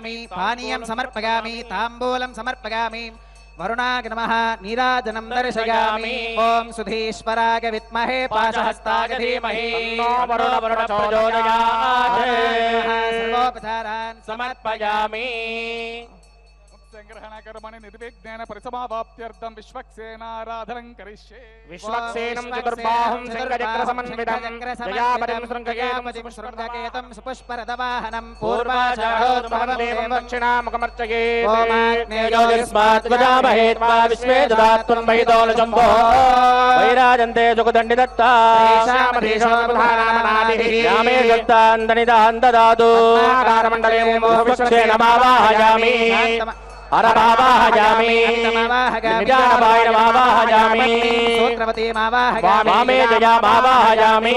समर्पयामि पानीयं समर्पयामि ताम्बूलं समर्पयामि वरुणाय नमः नीराजनं दर्शयामि ओम सुधीश्वराय विद्महे पाशहस्ताय धीमहि वरुण प्रचोदयात् सर्वोपचारान् समर्पयामि संग्रहण कर्मणि निर्विघ्नेन परिसमाप्त्यर्थं विश्वक्सेनाराधनं करिष्ये विश्वक्सेनं चतुर्बाहुं शङ्खचक्रसमन्वितं जयापतिं शृङ्गकेतं सुपुष्परदवाहनं पूर्वाचारोत्तमदेवं दक्षिणामुखमर्चये पूर्वाग्नेयोस्मात् वदामहे त्वा विश्वे ददात्वं वैदोलजम्भो वैराजन्ते सुखदण्डिदत्ता श्यामधीशोपधानामनादिः रामे दत्तान्दनिदान् ददातु आकारमण्डले विश्वक्सेनमावाहयामि अरभावाहयामि निजानवायनमावाहयामि वामे जयामावाहयामि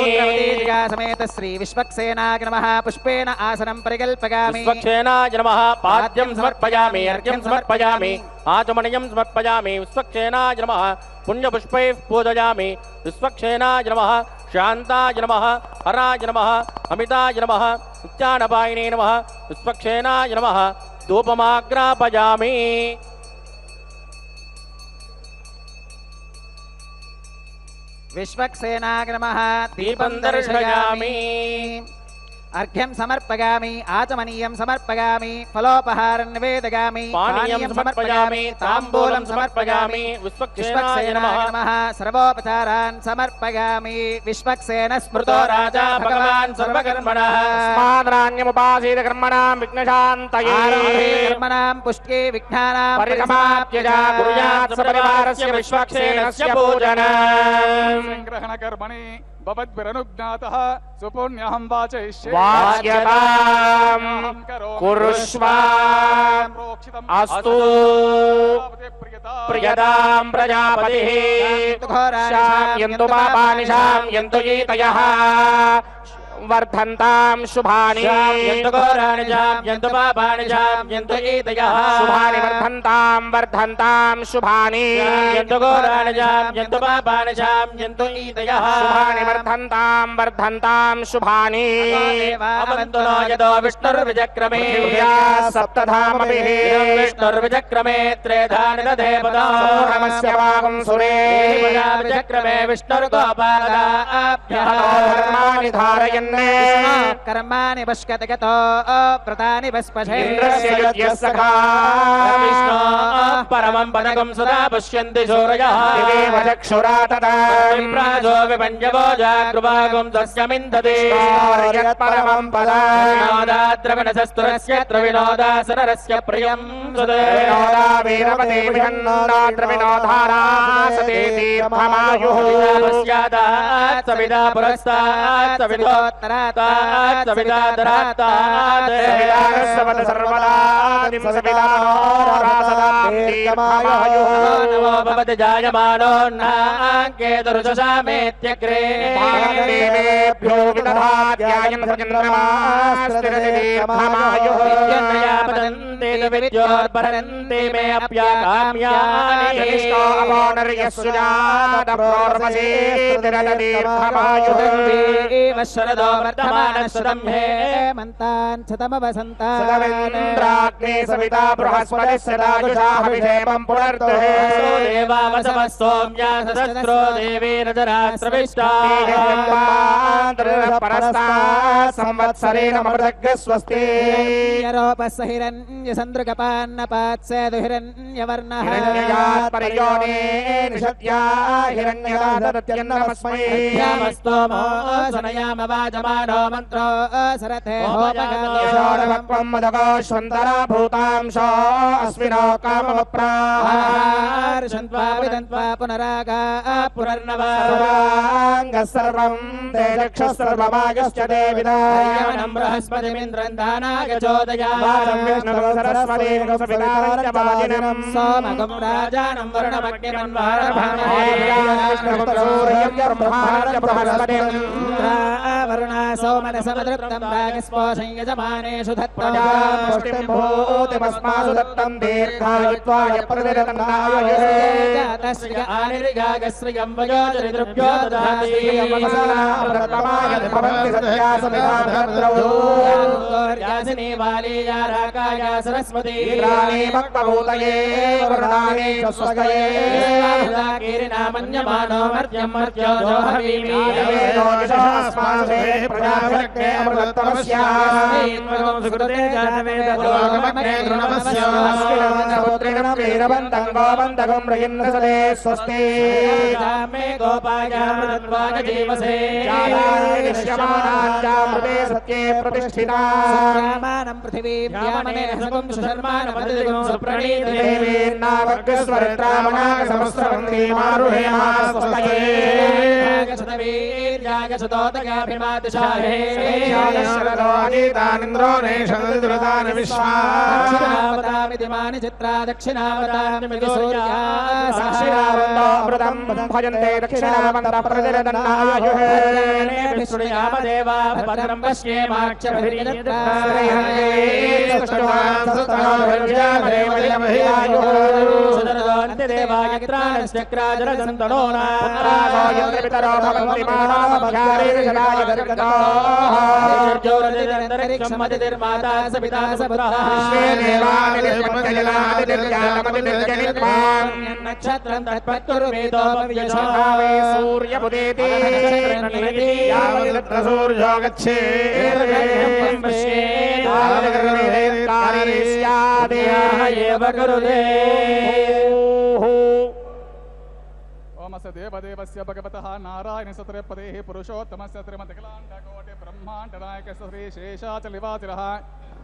समेत श्री विश्वक्सेनाय नमः पुष्पेण आसनं परिकल्पयामि विश्वक्सेनाय नमः पाद्यं समर्पयामि अर्घ्यं समर्पयामि आचमनीयं समर्पयामि विश्वक्सेनाय नमः पुण्यपुष्पैः पूजयामि विश्वक्सेनाय नमः शान्ताय नमः हराय नमः अमिताय नमः उच्चानपायिने नमः विश्वक्सेनाय नमः धूपमाग्रापयामि विश्वक्सेनाय नमः दीपं दर्शयामि अर्घ्यं समर्पयामि आचमनीयं समर्पयामि फलोपहारं निवेदयामि पानीयं समर्पयामि ताम्बूलं समर्पयामि विश्वक्सेनाय नमः सर्वोपचारान् समर्पयामि विश्वक्सेन स्मृतो राजा भगवान् सर्वकर्मणः स्माद्राण्यमुपासीत कर्मणां विघ्नशान्तये कर्मणां पुष्ट्ये विघ्नानां परिसमाप्यजा कुर्यात् सपरिवारस्य विश्वक्सेनस्य पूजनम् संग्रहण कर्मणि भवद्भिरनुज्ञातः सुपुण्यहं वाचयिष्ये वाच्यतां कुरुष्व अस्तु प्रियतां प्रजापतिः शाम्यन्तु पापानि शाम्यन्तु गीतयः वर्धन्तां शुभानि शाम्यन्तु घोराणि शाम्यन्तु पापानि शाम्यन्तु गीतयः शुभानि वर्धन्तां शुभानि शाम्यन्तु घोराणि शाम्यन्तु पापानि शाम्यन्तु गीतयः शुभानि वर्धन्तां शुभानि अवन्तु नो यतो विष्णुर्विचक्रमे सप्तधामभिः विष्णुर्विचक्रमे त्रेधानि दधे पदो नमस्य वागं सुरे विचक्रमे विष्णुर्गोपालाभ्यः धर्माणि धारयन् कर्माणि पश्यति गतो व्रतानि भस्पशे इन्द्रस्य यज्ञः सखा विष्णो परमं पदकं सदा पश्यन्ति सूरयः दिवेव चक्षुरा तदा विप्राजो विपञ्जवो जागृभागं तस्यमिन्दति परमं पदाद्रविणसस्तुरस्य त्रिविनोदासनरस्य प्रियं विनोदा वीरपते विषन्नोदाद्र विनोधारा सते दीर्घमायुः पश्चादात् सविदा पुरस्तात् सविदोत्तरात् सविदा दरात् सविदारस्वत सर्वदा नमो भवति जायमानोऽन्नाङ्के दुर्दशामेत्यग्रे देवेभ्यो विदधात्यायन् सचन्द्रमास्तिरति दीर्घमायुः पतन्ते विद्योर्भरन्ते मे अप्याकाम्यानि शरदो वर्धमानः हेमन्तान् सतमिन्द्राग्ने सविता बृहस्पतिः सदाजुषा हविषेमं पुनर्दुहे देवावसवः सोम्या सदस्रो देवीरजराश्रविष्टा परस्तात् संवत्सरेण मृतज्ञ स्वस्ति रोपस्य हिरण्यसन्द्रुकपान्नपात्सेदुहिरण्यवर्णः हिरण्ययात् परियोने निषद्या हिरण्यगादत्यन्नमस्मै स्तोमो सनयाम वाजमानो मन्त्रो सरथे होपगामं मदकोश्वन्तरा भूतांशो अस्मिनो काममप्राहार्षन्त्वा विदन्त्वा पुनरागा पुनर्नवा सर्वं ते चक्षुः सर्वमागश्च देविदायनं बृहस्पतिमिन्द्रं दानागचोदयावाचं विष्णुः सरस्वतीं सोमगं राजानं वरुणमग्निमन्वारभामहे वरुणा सोमनसमदृप्तं रागस्पोषं यजमानेषु धत्तं भूतिमस्मासु दत्तं दीर्घायुत्वाय प्रतिरतनाय जातश्रिय आनिर्गागश्रियं वयोजरिद्रुभ्यो ददाति यासिनी वालीया राकाया सरस्वती राणे भक्तभूतये वरुणाने स्वस्वये कीरिना मन्यमानो मर्त्यं मर्त्यो जोहवीमि अस्मासे प्रजाभक्ते अमृतमस्यामि सुकृते जानवेदोगमग्ने नमस्यामि वीरबन्धं गोबन्धगं मृगिन्द्रसदे स्वस्ति मे गोपायामृतत्वाय जीवसे निश्यमानाञ्चामृते सत्ये प्रतिष्ठिता रामानं पृथिवीं व्यामने हसगं सुशर्मानमदिगं सुप्रणीते देवीर्नावग्रस्वरित्रामणागसमस्रवन्ती मारुहेमा स्वस्तये जागसुतोतगाभिमातिशाहे शरदोगीतानिन्द्रो नेषदुरदान दक्षिणावतामितिमानि चित्रा दक्षिणावतामिति सूर्या साक्षिणावन्तामृतं भजन्ते दक्षिणावन्तप्रतिरदन्नायुः श्रुयाम देवा भद्रं नक्षत्रं तत्पत्कुरु सूर्यपुदेति सूर्यो गच्छे ओमस्य देवदेवस्य भगवतः नारायणस्य त्रयपदेः पुरुषोत्तमस्य त्रिमतिकलाण्डकोटि ब्रह्माण्डनायकस्य श्रीशेषाचलनिवासिनः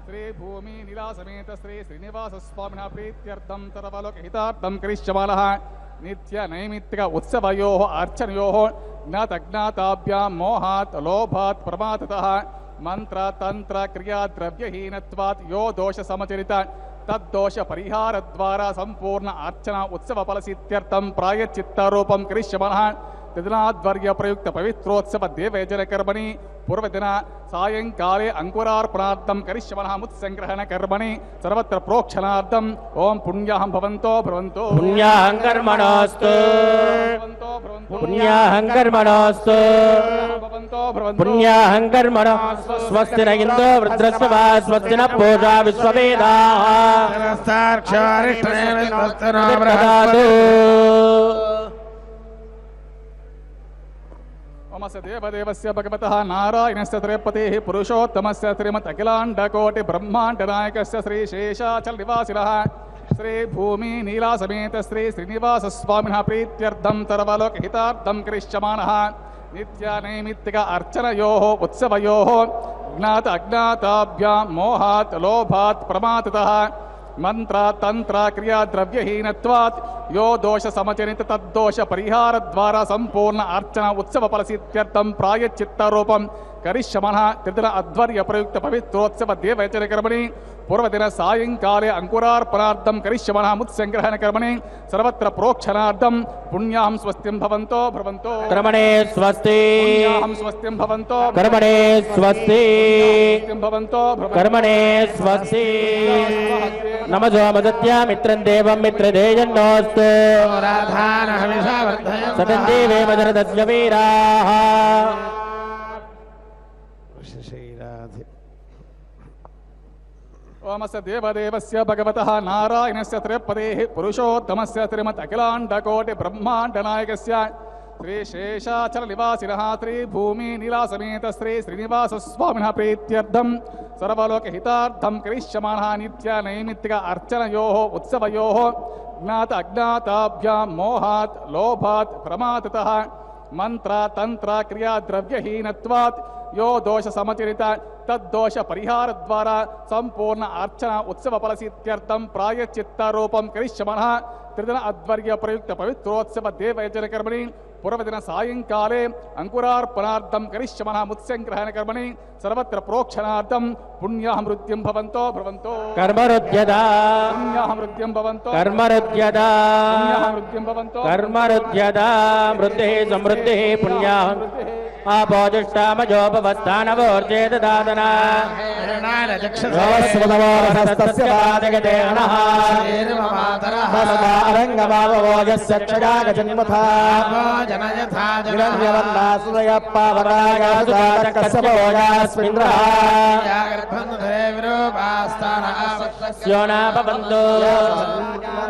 श्रीभूमि नीलासमेत श्री श्रीनिवासस्वामिनः प्रीत्यर्थं सर्वलोकहितार्थं करिष्यमाणः नित्य नैमित्तिक उत्सवयोः अर्चनयोः ज्ञातज्ञाताभ्यां मोहात् लोभात् प्रमादतः मंत्र तंत्र क्रिया द्रव्यहीनत्वात् यो दोष समचरित तद्दोष परिहार द्वारा संपूर्ण अर्चना उत्सव फलसित्यर्थं प्रायश्चित्तरूपं करिष्यमाणः तदनाद्वर्य प्रयुक्त पवित्रोत्सव देवयजन कर्मणि पूर्वदिन सायंकाले अंकुरार्पणार्थं करिष्यमाणः मुत्संग्रहण कर्मणि सर्वत्र प्रोक्षणार्थं ओम पुण्याहं भवन्तो भ्रवन्तो पुण्याहं कर्मणोऽस्तु पुण्याहं कर्मणोऽस्तु पुण्याहं कर्मणो स्वस्ति न इन्द्रो वृत्रस्य वा स्वस्ति न पूषा विश्ववेदाः ददातु ओमस्य देवदेवस्य भगवतः नारायणस्य त्रयपतेः पुरुषोत्तमस्य श्रीमत् अखिलाण्डकोटि ब्रह्माण्डनायकस्य श्रीशेषाचलनिवासिनः श्रीभूमि नीलासमेत श्री श्रीनिवासस्वामिनः प्रीत्यर्थं सर्वलोकहितार्थं करिष्यमाणः नित्य नैमित्तिक अर्चनयोः उत्सवयोः ज्ञात अज्ञाताभ्यां मोहात् लोभात् प्रमादतः मंत्र तंत्र क्रिया द्रव्यहीनत्वात् यो दोष समचरित तद्दोष परिहार द्वारा संपूर्ण अर्चना उत्सव फलसित्यर्थं प्रायश्चित्तरूपं करिष्यमाणः त्रिदिन अध्वर्य प्रयुक्त पवित्रोत्सव देवयजन कर्मणि पूर्वदिन सायंकाले अंकुरार्पणार्थं करिष्यमाणः मुत्संग्रहण कर्मणि सर्वत्र प्रोक्षणार्थं पुण्याहं स्वस्तिं भवन्तो भ्रवन्तो कर्मणे स्वस्ति पुण्याहं स्वस्तिं भवन्तो कर्मणे स्वस्ति भवन्तो कर्मणे स्वस्ति नमो मदत्या मित्रं देवं मित्रदेयन्नोऽस्तु सतं देवे मदरदस्य वीराः ओमस्य देवदेवस्य भगवतः नारायणस्य त्रयपदेः पुरुषोत्तमस्य श्रीमत् अखिलाण्डकोटि ब्रह्माण्डनायकस्य श्रीशेषाचलनिवासिनः श्रीभूमि नीलासमेत श्री श्रीनिवासस्वामिनः प्रीत्यर्थं सर्वलोकहितार्थं करिष्यमाणः नित्य नैमित्तिक अर्चनयोः उत्सवयोः ज्ञात अज्ञाताभ्यां मोहात् लोभात् प्रमादतः मंत्र तंत्र क्रिया द्रव्यहीनत्वात् यो दोष समचरित तद्दोष परिहार द्वारा संपूर्ण अर्चना उत्सव फलसित्यर्थं प्रायश्चित्तरूपं करिष्यमाणः त्रिदिन अध्वर्य प्रयुक्त पवित्रोत्सव देवयजन कर्मणि పూర్వదిన సాయంకాలే అంకురార్పణార్థం కరిష్యమనః ముత్స్యంగ్రహణ కర్మణి సర్వత్ర ప్రోక్షణార్థం పుణ్యాహమృత్యం భవంతో భవంతో కర్మరుద్యదా పుణ్యాహమృత్యం భవంతో కర్మరుద్యదా పుణ్యాహమృత్యం భవంతో కర్మరుద్యదా మృద్ధిః సమృద్ధిః పుణ్యాహం ఆపోజిష్టామజోపవస్థానవోర్జేదదాదన స్వదమోరహస్తస్య పాదగతే నః అరంగమావోజస్య క్షయాగజన్మథా గిరవ్యవర్ణాసుదయ పావరాగాసుదారకస్యపోజాస్మింద్రః స్యోనాపవంతో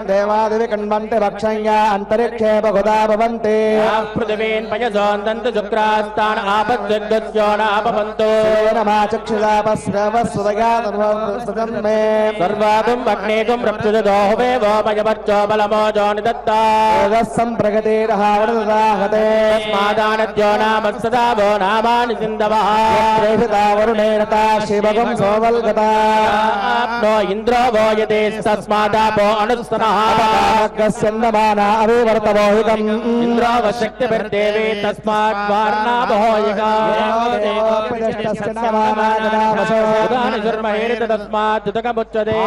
దేవాదివి కణ్వంతి భక్షయ్యా అంతరిక్షే బహుదా భవంతి పృథివీన్ పయసోంతంతు శుక్రాస్తాన ఆపద్విద్యుత్యోనాపవంతో నమాచక్షుదాపస్రవస్సుదగాతన్మే సర్వాతుం అగ్నేతుం రప్సుదోహవే వోమయవర్చో బలమోజో నిదత్తా సంప్రగతేరహావృదాహతే తస్మాదానద్యో నామస్తదా వో నామాని సింధవః ప్రేషితా వరుణేరతా శివగం సోవల్గతా ఆప్నో ఇంద్రో వో యతేస్తస్మాదాపో అనుస్తనః గస్యందమానా అవివర్తమోహితం ఇంద్రో వశక్తిభిర్దేవే తస్మాత్ వార్ణాభోయిగా ఉదాని శర్మహేరిత తస్మాత్ దుతకముచ్యతే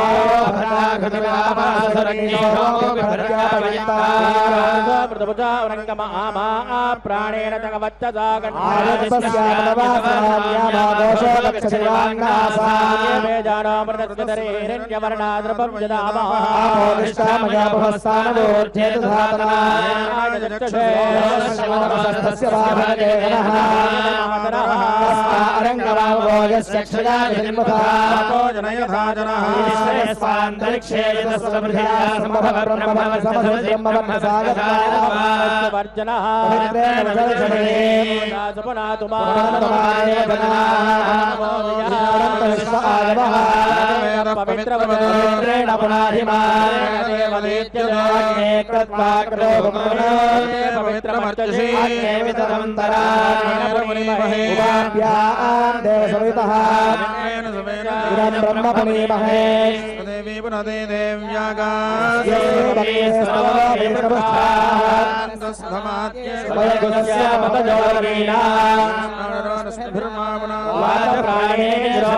ప్రాణేన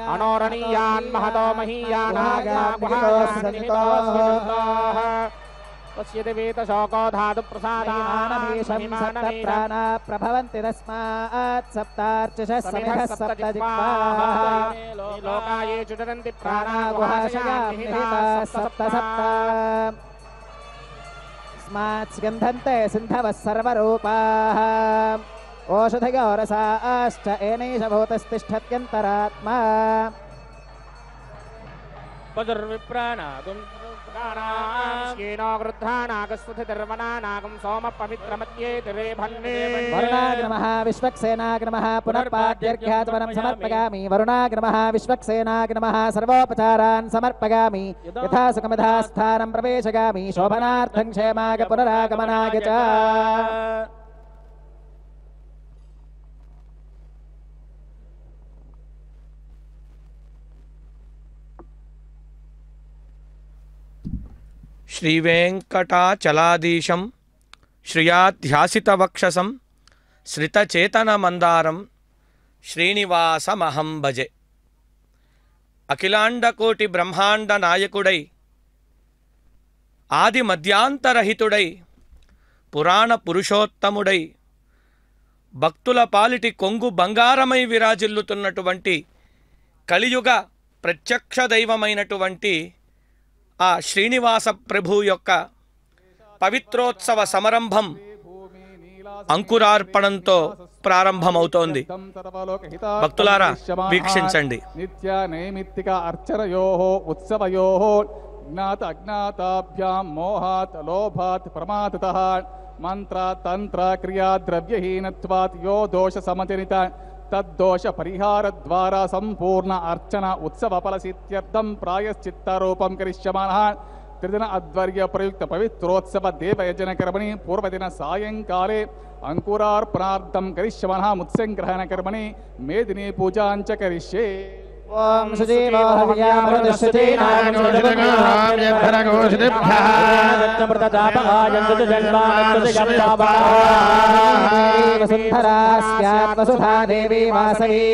अनोरणीयान् महतो महीयान् पश्यति वेतशोको धातु प्राणा प्रभवन्ति तस्मात् सप्तार्चशः समिधः सप्तजिह्वाः लोकाये चुटरन्ति प्राणा गुहाशयाः सप्त सप्त स्मात् स्कन्धन्ते सिन्धवः सर्वरूपाः ओषधयो रसाश्च एनैष भूतस्तिष्ठत्यन्तरात्मा శ్రీనో గృధ్రానాగస్వధిర్వనానాగం సోమ పవిత్రమత్యేతిరే భన్నే వరుణాయ నమః విశ్వక్సేనాయ నమః పునర్పాద్యర్ఘ్యాచమనం సమర్పయామి వరుణాయ నమః విశ్వక్సేనాయ నమః సర్వోపచారాన్ సమర్పయామి యథా సుఖమిధా స్థానం ప్రవేశగామి శోభనార్థం క్షేమాయ పునరాగమనాయ చ శ్రీవేంకటాచలాధీశం శ్రియాధ్యాసితవక్షసం శ్రితచేతనమందారం శ్రీనివాసమహం భజే. అఖిలాండకోటి బ్రహ్మాండ నాయకుడై ఆది మధ్యాంతరహితుడై పురాణ పురుషోత్తముడై భక్తుల పాలిటి కొంగు బంగారమై విరాజిల్లుతున్నటువంటి కలియుగ ప్రత్యక్ష దైవమైనటువంటి ఆ శ్రీనివాస ప్రభు యొక్క పవిత్రోత్సవ సమారంభం అంకురార్పణంతో ప్రారంభమవుతోంది. భక్తులారా వీక్షించండి. నిత్య నైమిత్తిక అర్చనయో ఉత్సవయో జ్ఞాత అజ్ఞాతాభ్యాం మోహాత్ లోభాత్ ప్రమాదతః మంత్ర తంత్ర క్రియా ద్రవ్యహీనత్వాత్ యో దోష సమజనిత తద్దోష పరిహార ద్వారా సంపూర్ణ అర్చన ఉత్సవ ఫలసిత్యర్థం ప్రాయశ్చిత్త రూపం కరిష్యమానః త్రిదిన అద్వర్య ప్రయుక్త పవిత్రోత్సవ దేవయజన కర్మణి పూర్వదిన సాయంకాలే అంకురార్పణార్థం కరిష్యమానః ముత్సంగ్రహణ కర్మణి మేదిని పూజాంచ కరిష్యే. ఓం సుజీవో వసుధా దేవీ వాసవీ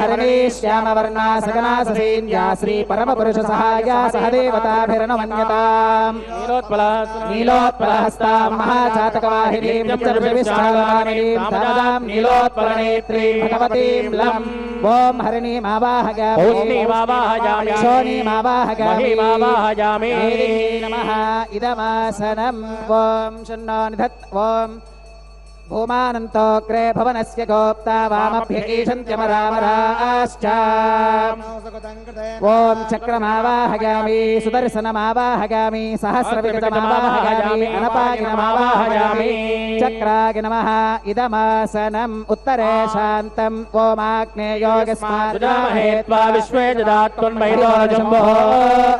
హరిణీ శ్యామవర్ణా సగనా ససేన్యా శ్రీ పరమపురుష సహాయా సహదేవతాభిర్నమన్యతాం నీలోత్పలహస్తాం మహాచాతకవాహినీం చర్విశ్రాగామినీం నీలోత్పలనేత్రీం భగవతీం లం. ఓం హరిణీమావాహయామి క్షోణీమావాహయామి నమః ఇదమాసనం. ఓం శన్నో నిధత్. ఓం భూమానంతోగ్రే భవనస్య గోప్తా వామభ్య ఈశంత్యమరామరాశ్చ. ఓం చక్రమావాహయామి సుదర్శనమావాహయామి సహస్రవిగతమావాహయామి అనపాగినమావాహయామి చక్రాయ నమః ఇదమాసనం. ఉత్తరే శాంతం. ఓమాగ్నేయోగస్మాద్మహే త్వా విశ్వే దదాత్వన్మహితోజంబో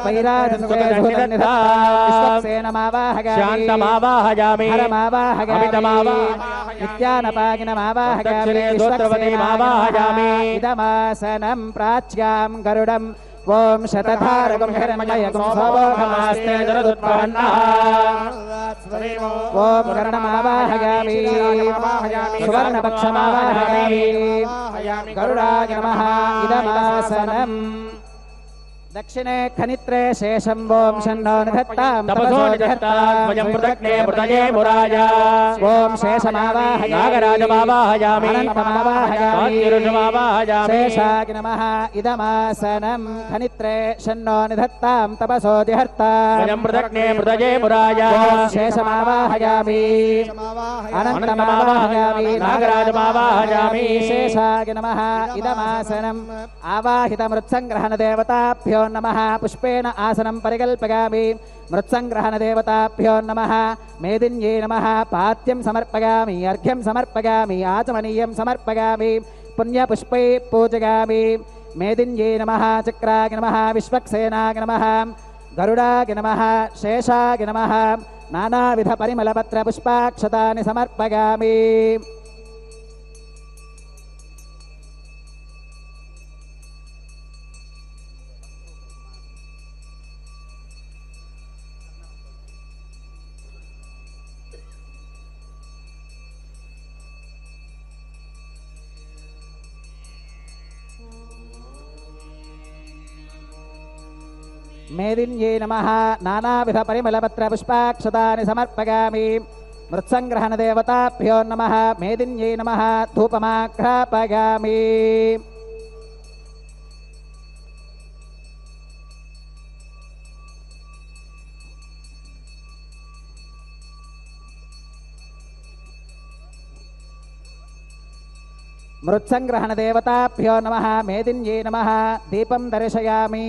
వైరాజంసేనమావాహయామి శాంతమావాహయామి హరమావాహయామి నిత్యానపాగినమావాహయామి విశ్వక్సేనాయ ఇదమాసనం. ప్రాచ్యాం గరుడం. ఓం శతధారకం హిరణ్మయకం సోమోఘమాస్తే జరదుత్పన్నః. ఓం గరుడమావాహయామి సువర్ణపక్షమావాహయామి గరుడాయ నమః ఇదమాసనం. దక్షిణే ఖనిత్రే శేషం. ఓం షన్నో నిధత్తాం తపసో నిధత్తాం వయం పృథగ్నే మృతజే మురాజ. ఓం శేషమావాహయామి నాగరాజమావాహయామి అనంతమావాహయామి తిరుషమావాహయామి శేషాయ నమః ఇదమాసనం. ఖనిత్రే షన్నో నిధత్తాం తపసో దిహర్తాం వయం పృథగ్నే మృతజే మురాజ. ఓం శేషమావాహయామి అనంతమావాహయామి నాగరాజమావాహయామి శేషాయ నమః ఇదమాసనం. ఆవాహిత మృత్సంగ్రహణ దేవతాభ్యో నమః. పుష్పేణ ఆసనం పరికల్పయామి. మృత్సంగ్రహణ దేవతాభ్యో నమః. మేదిన్యై నమః. పాత్యం సమర్పయామి. అర్ఘ్యం సమర్పయామి. ఆచమనీయం సమర్పయామి. పుణ్యపుష్పై పూజయామి. మేదిన్యై నమః. చక్రాయ నమః. విశ్వక్సేనాయ నమః. గరుడాయ నమః. శేషాయ నమః. నానావిధ పరిమళపత్ర పుష్పాక్షతాని సమర్పయామి. మేదిన్యై నమః. నానావిధ పరిమళపత్ర పుష్పాక్షతాని సమర్పయామి. మృత్సంగ్రహణ దేవతాభ్యో నమః. మేదిన్యై నమః. ధూపమాఘ్రాపయామి. मृत्सङ्ग्रहणदेवताभ्यो नमः मेदिन्ये नमः दीपं दर्शयामि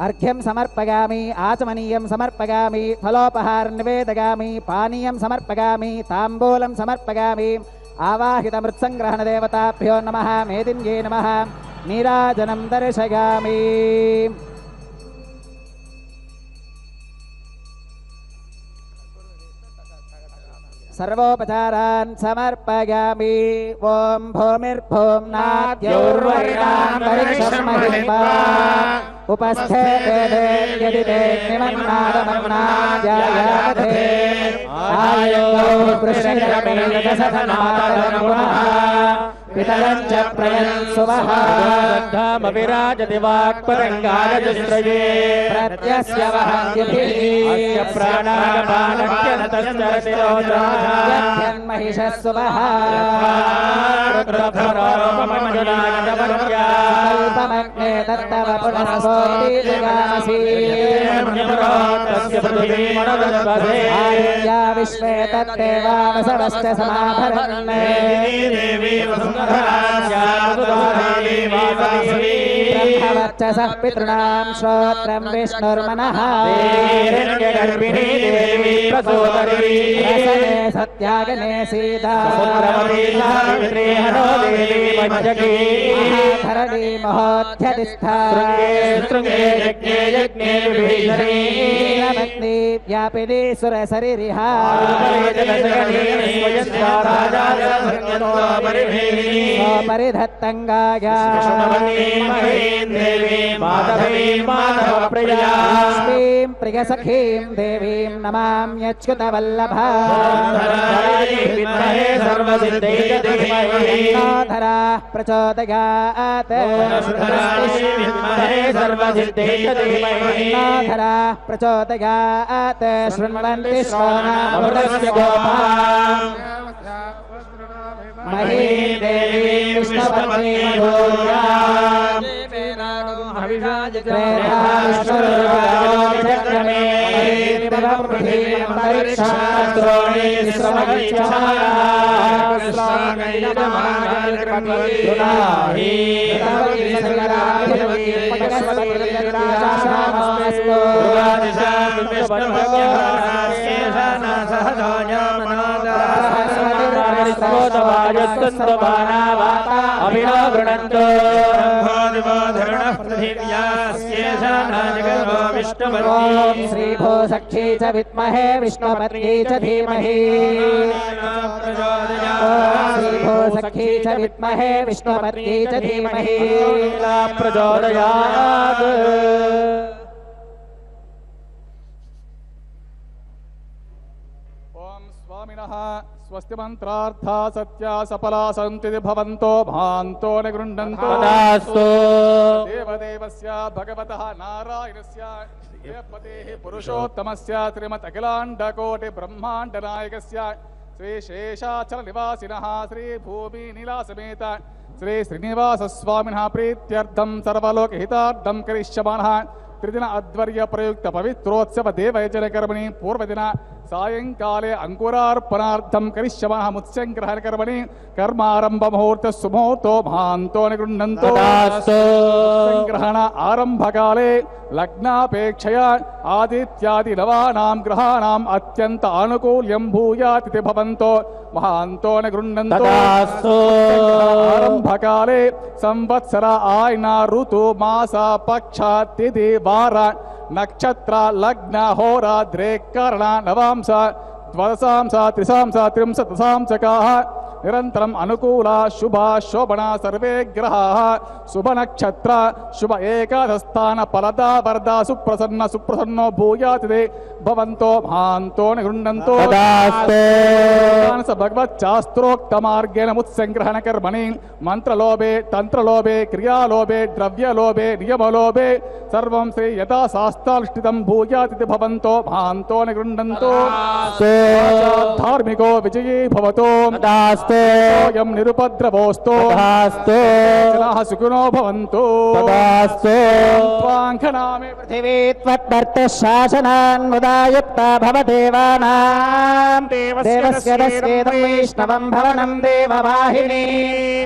अर्घ्यं समर्पयामि आचमनीयं समर्पयामि फलोपहारं निवेदयामि पानीयं समर्पयामि ताम्बूलं समर्पयामि आवाहितमृत्सङ्ग्रहणदेवताभ्यो नमः मेदिन्ये नमः नीराजनं दर्शयामि सर्वोपचारान् समर्पयामि ॐ भूमिर्भूम्नाद्यौर्वर्णान्तरिक्षमहिम्बा उपस्थे यदि ते निमन्नादमन्नाद्यायामधे आयो पितरं च प्रयन् सुवः विराजति वाक्पतङ्गालजुश्रये प्रत्यस्य वहन्त्यभिः महिषः सुवः कल्पमग्ने तत्तव पुनस्फोर्ति जगामसि आर्या विश्वे तत्तेवावसवश्च समाभरन्ने ब्रह्मवर्चसः पितॄणां श्रोत्रं विष्णुर्मनः रसने सत्यागने सीता महाधरणी महोध्यतिष्ठा व्यापिनी सुरसरिहा परिधत्तङ्गाया लक्ष्मीं प्रियसखीं देवीं नमाम्यच्युतवल्लभा धरा प्रचोदयात् धरा प्रचोदयात् शृण्वन्ति श्रवणामृतस्य गोपा मही देवी विष्णुपत्नी मधुर्या श्रीभो सखी च विद्महे विष्णुपत्नी च धीमहि श्रीभो सखी च विद्महे विष्णुपत्नी च धीमहि प्रचोदयात् स्वस्ति मंत्रार्था सत्या सफला सन्ति भवन्तो भान्तो निगृह्णन्तो देवदेवस्य भगवतः नारायणस्य श्रीपतेः पुरुषोत्तमस्य श्रीमत् अखिलाण्डकोटि ब्रह्माण्डनायकस्य श्री शेषाचल निवासिनः श्री भूमि नीलासमेत श्री श्रीनिवासस्वामिनः प्रीत्यर्थं सर्वलोकहितार्थं करिष्यमाणः त्रिदिन अध्वर्य प्रयुक्त पवित्रोत्सव देवयजन कर्मणि पूर्वदिन सायंकाले अंकुरार्पणार्थं करिष्यमाणः मुत्स्यङ्ग्रहण कर्मणि कर्मारंभ मुहूर्त सुमुहूर्तो भान्तो निगृह्णन्तो ग्रहण आरंभकाले लग्नापेक्षया आदित्यादि नवानां ग्रहाणाम् अत्यंत अनुकूल्यं भूयात् इति भवन्तो महान्तो निगृह्णन्तो आरंभकाले संवत्सर आयन ऋतु मास पक्ष तिथि वार नक्षत्र लग्न होरा द्रेकर्ण नवांश द्वादशांश त्रिशांश त्रिंशत् दशांशकाः निरन्तरम् अनुकूल शुभ शोभन सर्वे ग्रहाः शुभ नक्षत्र शुभ एकादशस्थान फलदा वरदा सुप्रसन्न सुप्रसन्नो भूयात् भवन्तो भान्तो निगृह्णन्तो भगवच्चास्त्रोक्त मार्गेण मुत्संग्रहण कर्मणि मंत्रलोभे तंत्रलोभे क्रियालोभे द्रव्यलोभे नियमलोभे सर्वं श्री यथा शास्त्रानुष्ठितं भूयात् इति भवन्तो भान्तो निगृह्णन्तो धार्मिको विजयी भवतो तथास्तु యం నిరుపద్రవోస్తు तथास्तु జనాః సుఖినో భవంతు तथास्तु త్వాంఘనామే पृथिवी त्वत्पर्तः शासनान्मुदायुक्ता भवदेवानां देवस्य दस्येदं वैष्णवं भवनं देववाहिनी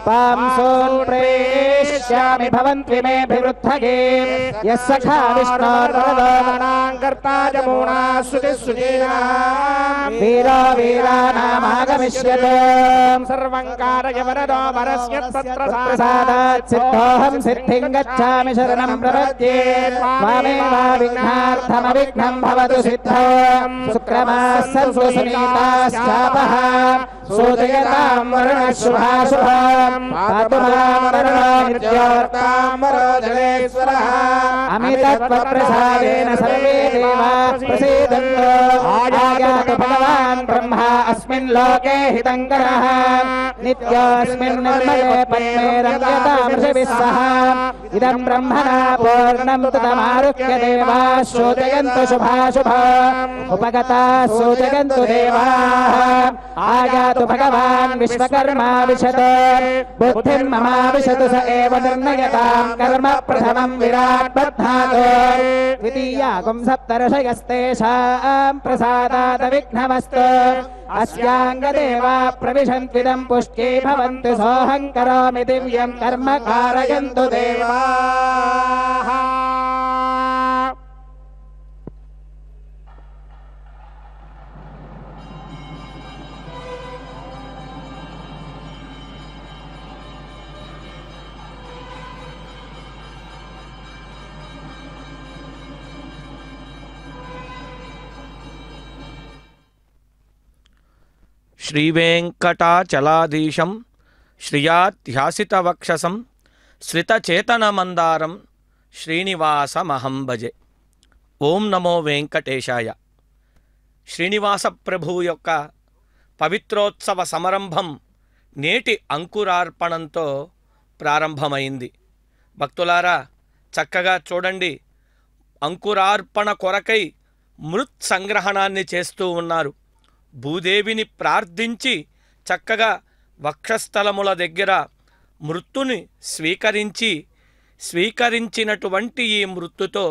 पांसोन् प्रेष्यामि भवन्त्वि मेऽभिवृद्धये यः सखा विष्णोर्वरदानाङ्कर्ता जमुना श्रुतिस्सुजीनां वीरा वीरानामागमिष्यते सर्वं कारय वरदो वरस्य तत्प्रसादात् सिद्धोऽहं सिद्धिं गच्छामि शरणं प्रपद्ये त्वामेवा विघ्नार्थमविघ्नं भवतु सिद्धो शुक्रमाः सर्वो सुनीताश्चापः सूचयतां वरुणः शुभाशुभम् पातु मां वरुणो नित्योर्तां वरो जलेश्वरः अमितत्वप्रसादेन सर्वे देवाः प्रसीदन्तु आयातु भगवान् ब्रह्मा अस्मिन् लोके हितङ्करः नित्योऽस्मिन् निर्मले पद्मे रम्यतां ऋषिभिः सह इदं ब्रह्मणा पूर्णं तदमारुह्य देवाः सूचयन्तु शुभाशुभम् उपगताः सूचयन्तु देवाः आयातु भगवान् विश्वकर्मा विशतु बुद्धिं ममाविशतु स एव निर्णयतां कर्म प्रथमं विराट् बध्नातु द्वितीयागुं सप्तर्षयस्तेषां प्रसादात् विघ्नमस्तु अस्याङ्गदेवा प्रविशन्त्विदं पुष्टे भवन्तु सोऽहं करोमि दिव्यं कर्म कारयन्तु देवाः శ్రీవేంకటాచలాధీశం శ్రియాధ్యాసితవక్షసం శ్రితచేతనమందారం శ్రీనివాసమహం భజే. ఓం నమో వెంకటేశాయ. శ్రీనివాస ప్రభువు యొక్క పవిత్రోత్సవ సమారంభం నేటి అంకురార్పణంతో ప్రారంభమైంది. భక్తులారా చక్కగా చూడండి, అంకురార్పణ కొరకై మృత్ సంగ్రహణాన్ని చేస్తూ ఉన్నారు. భూదేవిని ప్రార్థించి చక్కగా వక్షస్థలముల దగ్గర మృత్తుని స్వీకరించినటువంటి ఈ మృత్తుతో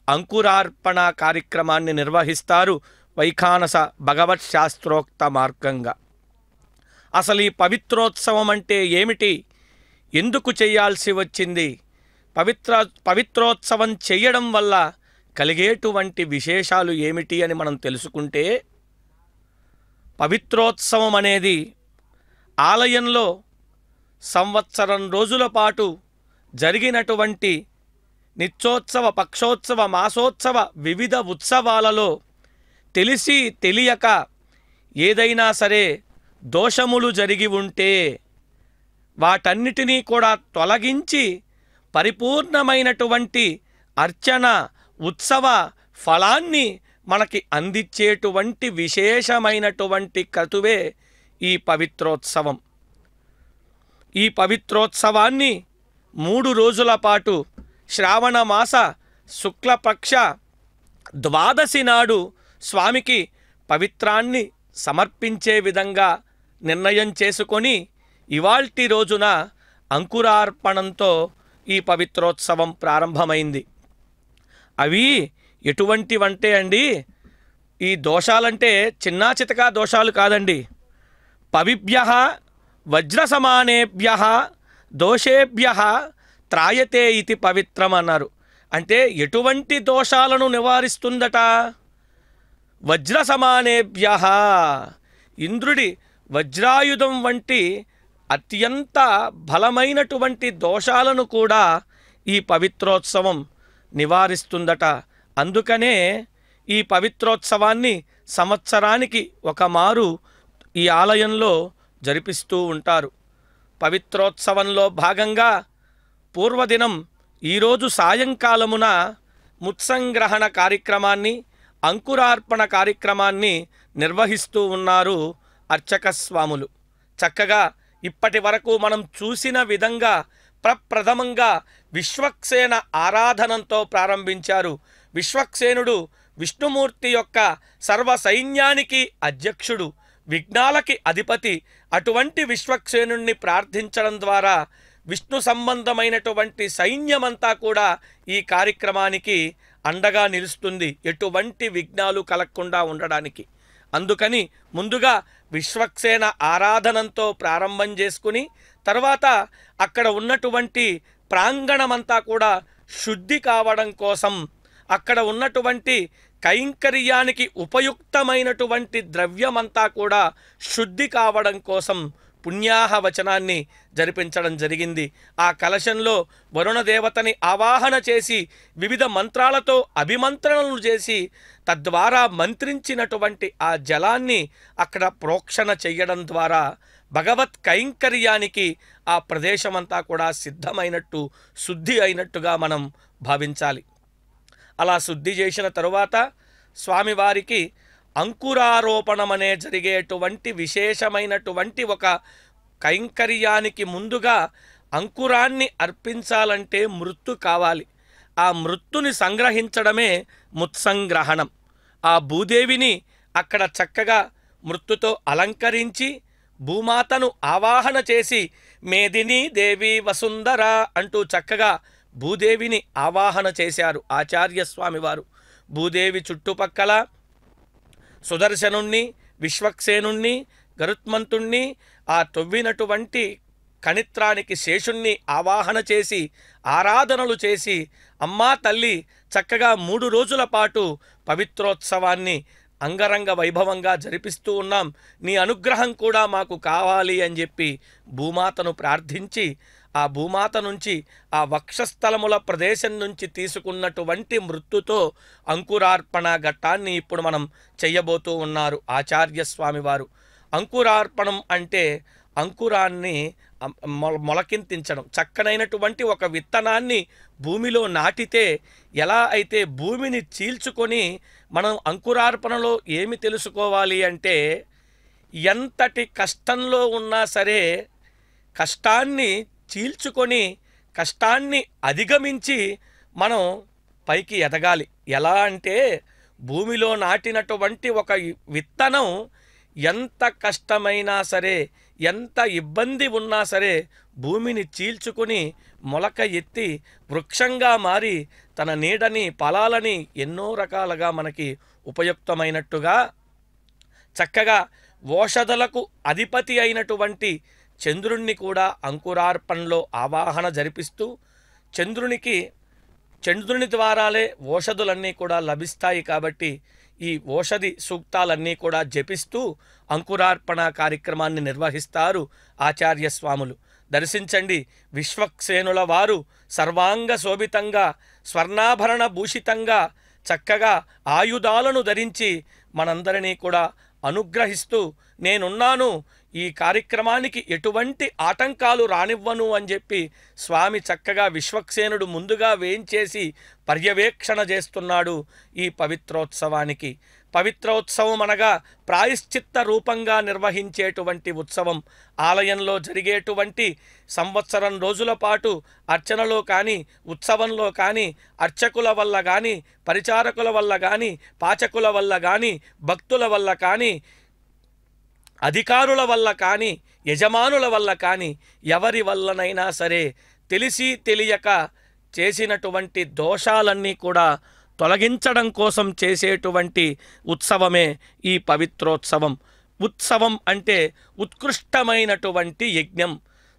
అంకురార్పణ కార్యక్రమాన్ని నిర్వహిస్తారు వైఖానస భగవత్ శాస్త్రోక్త మార్గంగా. అసలు ఈ పవిత్రోత్సవం అంటే ఏమిటి, ఎందుకు చేయాల్సి వచ్చింది, పవిత్రోత్సవం చేయడం వల్ల కలిగేటువంటి విశేషాలు ఏమిటి అని మనం తెలుసుకుంటే, పవిత్రోత్సవం అనేది ఆలయంలో సంవత్సరం రోజుల పాటు జరిగినటువంటి నిత్యోత్సవ, పక్షోత్సవ, మాసోత్సవ వివిధ ఉత్సవాలలో తెలిసి తెలియక ఏదైనా సరే దోషములు జరిగి ఉంటే వాటన్నిటినీ కూడా తొలగించి పరిపూర్ణమైనటువంటి అర్చన ఉత్సవ ఫలాన్ని మనకి అందించేటువంటి విశేషమైనటువంటి క్రతువే ఈ పవిత్రోత్సవం. ఈ పవిత్రోత్సవాన్ని 3 రోజుల పాటు శ్రావణ మాస శుక్లపక్ష ద్వాదశి నాడు స్వామికి పవిత్రాన్ని సమర్పించే విధంగా నిర్ణయం చేసుకొని ఇవాల్టి రోజున అంకురార్పణంతో ఈ పవిత్రోత్సవం ప్రారంభమైంది. అవి ఎటువంటివంటే అండి, ఈ దోషాలంటే చిన్నా చితకా దోషాలు కాదండి. పవిభ్యః వజ్రసమానేభ్యః దోషేభ్యః త్రాయతే ఇతి పవిత్రం అన్నారు. అంటే ఎటువంటి దోషాలను నివారిస్తుందట? వజ్రసమానేభ్యః, ఇంద్రుడి వజ్రాయుధం వంటి అత్యంత బలమైనటువంటి దోషాలను కూడా ఈ పవిత్రోత్సవం నివారిస్తుందట. అందుకనే ఈ పవిత్రోత్సవాన్ని సంవత్సరానికి ఒక మారు ఈ ఆలయంలో జరిపిస్తూ ఉంటారు. పవిత్రోత్సవంలో భాగంగా పూర్వదినం ఈరోజు సాయంకాలమున ముత్సంగ్రహణ కార్యక్రమాన్ని, అంకురార్పణ కార్యక్రమాన్ని నిర్వహిస్తూ ఉన్నారు అర్చక స్వాములు. చక్కగా ఇప్పటి వరకు మనం చూసిన విధంగా ప్రప్రథమంగా విశ్వక్సేన ఆరాధనంతో ప్రారంభించారు. విశ్వక్సేనుడు విష్ణుమూర్తి యొక్క సర్వ సైన్యానికి అధ్యక్షుడు. విఘ్నాలకి అధిపతి అటువంటి విశ్వక్సేనుణ్ణి ప్రార్థించడం ద్వారా విష్ణు సంబంధమైనటువంటి సైన్యమంతా కూడా ఈ కార్యక్రమానికి అండగా నిలుస్తుంది, ఎటువంటి విఘ్నాలు కలగకుండా ఉండడానికి. అందుకని ముందుగా విశ్వక్సేన ఆరాధనంతో ప్రారంభం చేసుకుని తర్వాత అక్కడ ఉన్నటువంటి ప్రాంగణమంతా కూడా శుద్ధి కావడం కోసం, అక్కడ ఉన్నటువంటి కైంకర్యానికి ఉపయుక్తమైనటువంటి ద్రవ్యమంతా కూడా శుద్ధి కావడం కోసం పుణ్యాహ వచనాన్ని జరిపించడం జరిగింది. ఆ కలశంలో వరుణదేవతని ఆవాహన చేసి వివిధ మంత్రాలతో అభిమంత్రణలు చేసి తద్వారా మంత్రించినటువంటి ఆ జలాన్ని అక్కడ ప్రోక్షణ చెయ్యడం ద్వారా భగవత్ కైంకర్యానికి ఆ ప్రదేశమంతా కూడా సిద్ధమైనట్టు, శుద్ధి అయినట్టుగా మనం భావించాలి. అలా శుద్ధి చేసిన తరువాత స్వామివారికి అంకురారోపణమనే జరిగేటువంటి విశేషమైనటువంటి ఒక కైంకర్యానికి ముందుగా అంకురాన్ని అర్పించాలంటే మృత్తు కావాలి. ఆ మృత్తుని సంగ్రహించడమే ముత్సంగ్రహణం. ఆ భూదేవిని అక్కడ చక్కగా మృత్తుతో అలంకరించి భూమాతను ఆవాహన చేసి మేదిని దేవి వసుంధర అంటూ చక్కగా భూదేవిని ఆవాహన చేశారు ఆచార్యస్వామివారు. భూదేవి చుట్టుపక్కల సుదర్శనుణ్ణి, విశ్వక్సేనుణ్ణి, గరుత్మంతుణ్ణి, ఆ తొవ్వినటువంటి కణిత్రానికి శేషుణ్ణి ఆవాహన చేసి ఆరాధనలు చేసి అమ్మా తల్లి చక్కగా 3 రోజుల పాటు పవిత్రోత్సవాన్ని అంగరంగ వైభవంగా జరిపిస్తూ ఉన్నాం, నీ అనుగ్రహం కూడా మాకు కావాలి అని చెప్పి భూమాతను ప్రార్థించి ఆ భూమాత నుంచి ఆ వక్షస్థలముల ప్రదేశం నుంచి తీసుకున్నటువంటి మృత్తుతో అంకురార్పణ ఘట్టాన్ని ఇప్పుడు మనం చెయ్యబోతూ ఉన్నారు ఆచార్యస్వామివారు. అంకురార్పణం అంటే అంకురాన్ని మొలకెత్తించడం. చక్కనైనటువంటి ఒక విత్తనాన్ని భూమిలో నాటితే ఎలా అయితే భూమిని చీల్చుకొని మనం అంకురార్పణలో ఏమి తెలుసుకోవాలి అంటే ఎంతటి కష్టంలో ఉన్నా సరే కష్టాన్ని చీల్చుకొని కష్టాన్ని అధిగమించి మనం పైకి ఎదగాలి. ఎలా అంటే భూమిలో నాటినటువంటి ఒక విత్తనం ఎంత కష్టమైనా సరే ఎంత ఇబ్బంది ఉన్నా సరే భూమిని చీల్చుకుని మొలక ఎత్తి వృక్షంగా మారి తన నీడని ఫలాలని ఎన్నో రకాలుగా మనకి ఉపయుక్తమైనట్టుగా చక్కగా ఓషధులకు అధిపతి అయినటువంటి చంద్రుణ్ణి కూడా అంకురార్పణలో ఆవాహన జరిపిస్తూ చంద్రుని ద్వారాలే ఓషధులన్నీ కూడా లభిస్తాయి కాబట్టి ఈ ఓషధి సూక్తాలన్నీ కూడా జపిస్తూ అంకురార్పణ కార్యక్రమాన్ని నిర్వహిస్తారు ఆచార్యస్వాములు. దర్శించండి, విశ్వక్సేనుల వారు సర్వాంగ శోభితంగా స్వర్ణాభరణ భూషితంగా చక్కగా ఆయుధాలను ధరించి మనందరినీ కూడా అనుగ్రహిస్తూ నేనున్నాను, ఈ కార్యక్రమానికి ఎటువంటి ఆటంకాలు రానివ్వను అని చెప్పి స్వామి చక్కగా విశ్వక్సేనుడు ముందుగా వేయించేసి పర్యవేక్షణ చేస్తున్నాడు ఈ పవిత్రోత్సవానికి. పవిత్రోత్సవం అనగా ప్రాయశ్చిత్త రూపంగా నిర్వహించేటువంటి ఉత్సవం. ఆలయంలో జరిగేటువంటి సంవత్సరం రోజుల పాటు అర్చనలో కానీ ఉత్సవంలో కానీ అర్చకుల వల్ల కానీ పరిచారకుల వల్ల కానీ పాచకుల వల్ల కానీ భక్తుల వల్ల కానీ అధికారుల వల్ల కానీ యజమానుల వల్ల కానీ ఎవరి వల్లనైనా సరే తెలిసి తెలియక చేసినటువంటి దోషాలన్నీ కూడా తొలగించడం కోసం చేసేటువంటి ఉత్సవమే ఈ పవిత్రోత్సవం. ఉత్సవం అంటే ఉత్కృష్టమైనటువంటి యజ్ఞం.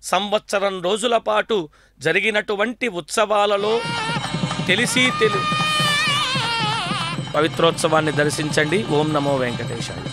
సంవత్సరం రోజుల పాటు జరిగినటువంటి ఉత్సవాలలో పవిత్రోత్సవాన్ని దర్శించండి. ఓం నమో వెంకటేశాయ.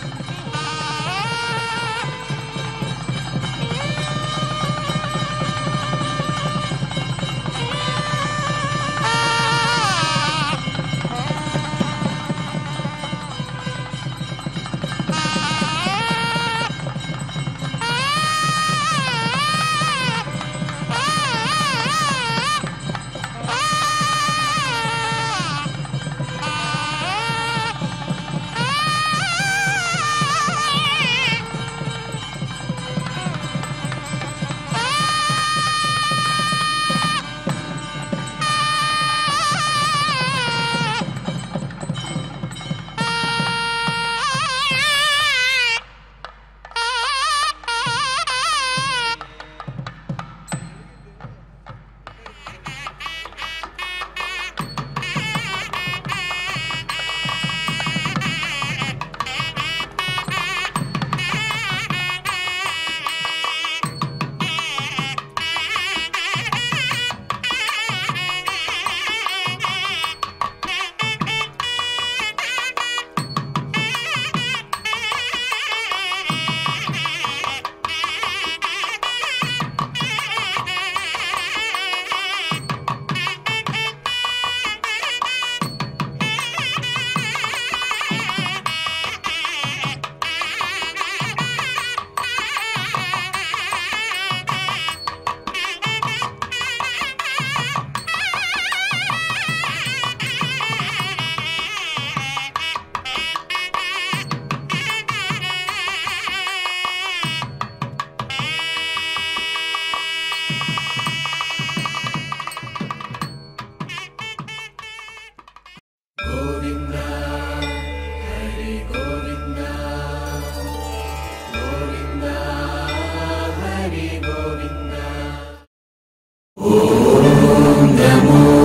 నమో